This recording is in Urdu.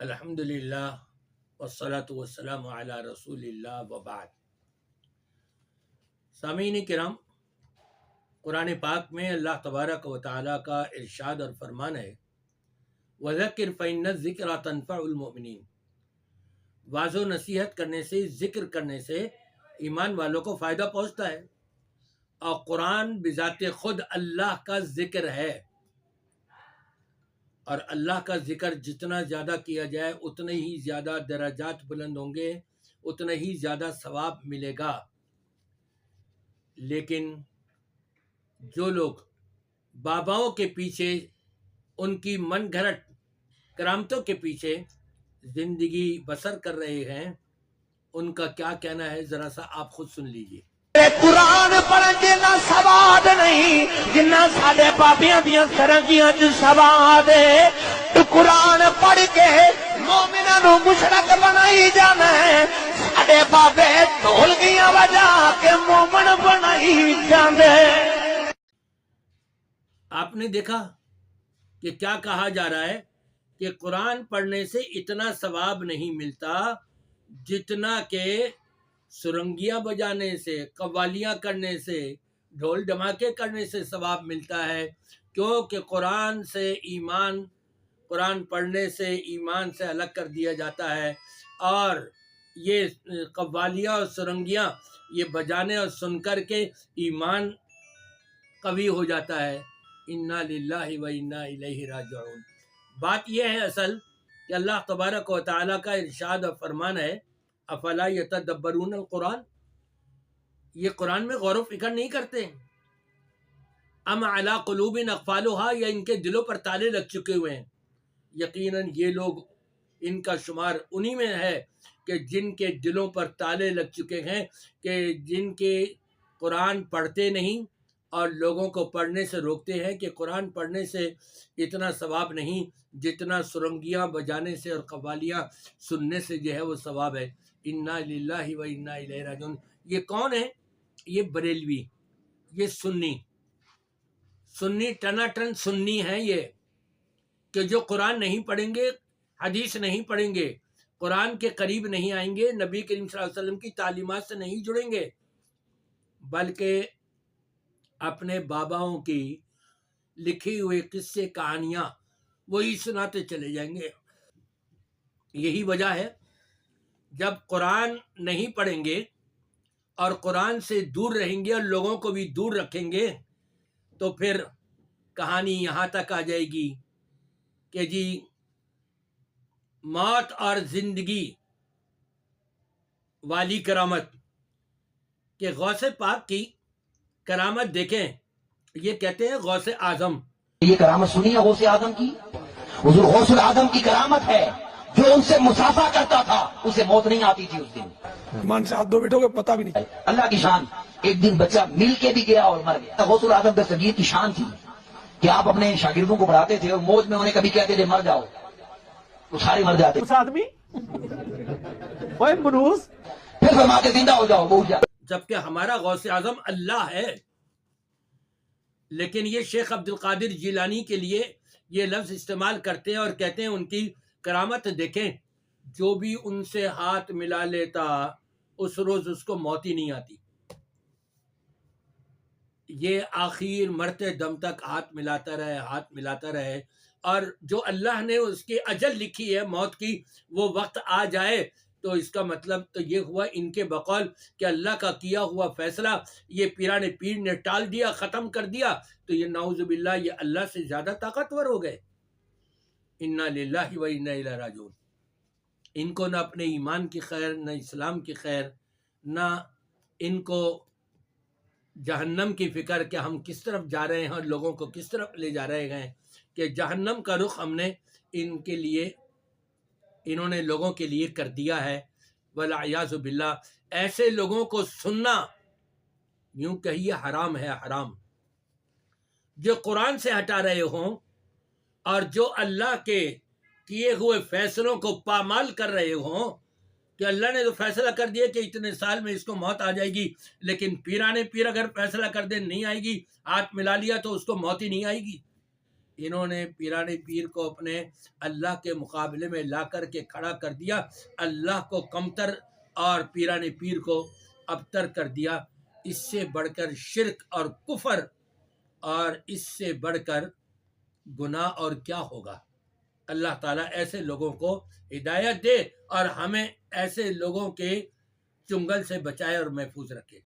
الحمدللہ والصلاة والسلام علی رسول اللہ وبعد۔ سامعین کرام، قرآن پاک میں اللہ تبارک و تعالیٰ کا ارشاد اور فرمان ہے وَذَكِّرْ فَإِنَّ الذِّكْرَ تَنفَعُ الْمُؤْمِنِينَ۔ واضح و نصیحت کرنے سے، ذکر کرنے سے ایمان والوں کو فائدہ پہنچتا ہے، اور قرآن بذات خود اللہ کا ذکر ہے، اور اللہ کا ذکر جتنا زیادہ کیا جائے اتنے ہی زیادہ درجات بلند ہوں گے، اتنا ہی زیادہ ثواب ملے گا۔ لیکن جو لوگ باباؤں کے پیچھے، ان کی من گھڑت کرامتوں کے پیچھے زندگی بسر کر رہے ہیں، ان کا کیا کہنا ہے ذرا سا آپ خود سن لیجئے۔ قرآن پڑھن جنا سواد نہیں جنہ ساڈے بابیاں دیاں سرنگیاں چ سواد ہے۔ قرآن پڑھ کے مومناں نو مشرک بنائی جانا ہے، ساڈے بابے ڈھولکیاں بجا کے مومن بنائی جاندے۔ آپ نے دیکھا کہ کیا کہا جا رہا ہے کہ قرآن پڑھنے سے اتنا ثواب نہیں ملتا جتنا کہ سرنگیاں بجانے سے، قوالیاں کرنے سے، ڈھول دھماکے کرنے سے ثواب ملتا ہے، کیونکہ قرآن پڑھنے سے ایمان سے الگ کر دیا جاتا ہے، اور یہ قوالیاں اور سرنگیاں یہ بجانے اور سن کر کے ایمان قوی ہو جاتا ہے۔ انا للہ و انا الیہ راجعون۔ بات یہ ہے اصل کہ اللہ تبارک و تعالیٰ کا ارشاد اور فرمان ہے افلا یتدبرون القرآن، یہ قرآن میں غور و فکر نہیں کرتے، ام علی قلوب اقفالها، یا ان کے دلوں پر تالے لگ چکے ہوئے ہیں۔ یقیناً یہ لوگ، ان کا شمار انہی میں ہے کہ جن کے دلوں پر تالے لگ چکے ہیں، کہ جن کے قرآن پڑھتے نہیں اور لوگوں کو پڑھنے سے روکتے ہیں کہ قرآن پڑھنے سے اتنا ثواب نہیں جتنا سرنگیاں بجانے سے اور قوالیاں سننے سے جو ہے وہ ثواب ہے۔ انا للہ و انا الیہ راجعون۔ یہ کون ہے؟ یہ بریلوی، یہ سنی ٹناٹن سنی ہے، یہ کہ جو قرآن نہیں پڑھیں گے، حدیث نہیں پڑھیں گے، قرآن کے قریب نہیں آئیں گے، نبی کریم صلی اللہ علیہ وسلم کی تعلیمات سے نہیں جڑیں گے، بلکہ اپنے باباؤں کی لکھی ہوئی قصے کہانیاں وہی سناتے چلے جائیں گے۔ یہی وجہ ہے جب قرآن نہیں پڑھیں گے اور قرآن سے دور رہیں گے اور لوگوں کو بھی دور رکھیں گے، تو پھر کہانی یہاں تک آ جائے گی کہ جی موت اور زندگی والی کرامت، کہ غوث پاک کی کرامت دیکھیں، یہ کہتے ہیں غوث اعظم۔ یہ کرامت سنی ہے غوث اعظم کی؟ حضور غوث العظم کی کرامت ہے، جو ان سے مسافہ کرتا تھا اسے موت نہیں آتی تھی اس دن۔ ایمان سے ہاتھ دو بیٹھو گے پتہ بھی نہیں۔ اللہ کی شان، ایک دن بچہ مل کے بھی گیا اور مر گیا۔ غوث العظم دستگیر کی شان تھی کہ آپ اپنے شاگردوں کو پڑھاتے تھے اور موج میں انہیں کبھی کہتے تھے مر جاؤ، وہ سارے مر جاتے، اس آدمی وہ بروز پھر فرماتے زندہ ہو جاؤ، وہ اٹھ جاتے۔ جبکہ ہمارا غوث اعظم اللہ ہے، لیکن یہ شیخ عبد القادر جیلانی کے لیے یہ لفظ استعمال کرتے ہیں اور کہتے ہیں ان کی کرامت دیکھیں، جو بھی ان سے ہاتھ ملا لیتا اس روز اس کو موت ہی نہیں آتی۔ یہ آخر مرتے دم تک ہاتھ ملاتا رہے، اور جو اللہ نے اس کی اجل لکھی ہے موت کی، وہ وقت آ جائے تو اس کا مطلب تو یہ ہوا ان کے بقول کہ اللہ کا کیا ہوا فیصلہ یہ پیران پیر نے ٹال دیا، ختم کر دیا، تو یہ نعوذ باللہ یہ اللہ سے زیادہ طاقتور ہو گئے۔ انا للہ و انا الیہ راجعون۔ ان کو نہ اپنے ایمان کی خیر، نہ اسلام کی خیر، نہ ان کو جہنم کی فکر کہ ہم کس طرف جا رہے ہیں اور لوگوں کو کس طرف لے جا رہے ہیں، کہ جہنم کا رخ ہم نے انہوں نے لوگوں کے لیے کر دیا ہے۔ والعیاذ باللہ، ایسے لوگوں کو سننا یوں کہیے حرام ہے، حرام، جو قرآن سے ہٹا رہے ہوں اور جو اللہ کے کیے ہوئے فیصلوں کو پامال کر رہے ہوں، کہ اللہ نے تو فیصلہ کر دیا کہ اتنے سال میں اس کو موت آ جائے گی، لیکن پیرانے پیر اگر فیصلہ کر دے نہیں آئے گی، ہاتھ ملا لیا تو اس کو موت ہی نہیں آئے گی۔ انہوں نے پیرانے پیر کو اپنے اللہ کے مقابلے میں لا کر کے کھڑا کر دیا، اللہ کو کمتر اور پیرانے پیر کو ابتر کر دیا۔ اس سے بڑھ کر شرک اور کفر اور اس سے بڑھ کر گناہ اور کیا ہوگا؟ اللہ تعالیٰ ایسے لوگوں کو ہدایت دے اور ہمیں ایسے لوگوں کے چنگل سے بچائے اور محفوظ رکھے۔